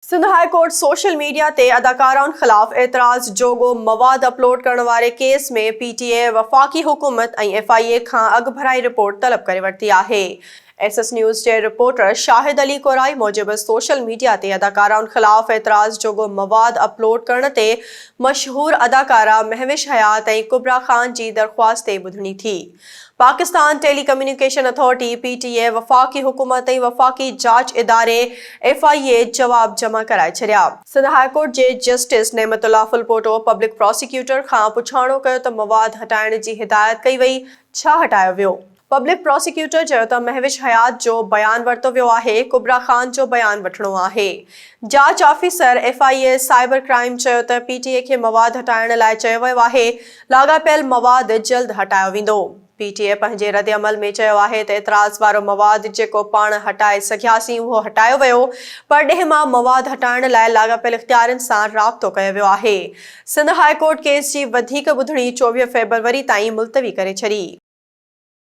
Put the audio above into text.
Sindh high court social media ते अदाकाराउनि ख़िलाफ़ एतराज़ जोॻो मवाद अपलोड करण वारे केस में पीटीए वफ़ाक़ी हुकूमत ऐं एफआईए खां अॻु भराई रिपोर्ट तलब करे वरिती आहे। एसएस न्यूज़ जे रिपोर्टर शाहिद अली कोराई मूजिबि सोशल मीडिया ते अदाकाराउनि ख़िलाफ़ एतराज़ जोॻो मवाद अपलोड करण ते मशहूर अदाकारा महविश हयात ऐं कुबरा ख़ान जी दरख़्वास्त ते ॿुधणी थी। पाकिस्तान टेलीकम्युनिकेशन अथॉरिटी पीटीए वफ़ाक़ी हुकूमत ऐं वफ़ाक़ी जांच इदारे एफआईए जवाब जमा कराए छॾिया। सिंध हाई कोर्ट जे जस्टिस नेमतुल्लाह फुलपोटो पब्लिक प्रोसिक्यूटर खां पुछाणो कयो त मवाद हटाइण जी हिदायत कई वई, छा हटायो वियो? पब्लिक प्रोसिक्यूटर चयो त महविश हयात जो बयान वरितो वियो आहे, कुबरा ख़ान जो बयान वठणो आहे। जांच ऑफिसर एफआईए साइबर क्राइम चयो त पीटीए खे मवाद हटाइण लाइ चयो वियो आहे। लाॻापियल मवाद जल्द हटायो वेंदो। पीटीए पंहिंजे रद्द अमल में चयो आहे त एतराज़ वारो मवाद जेको पाण हटाए सघियासीं उहो हटायो वियो, पर ॾेह मां मवाद हटाइण लाइ लाॻापियल इख़्तियारनि सां राब्तो कयो वियो आहे। सिंध हाई कोर्ट केस जी वधीक ॿुधणी 24 फ़रवरी ताईं मुलतवी करे छॾी।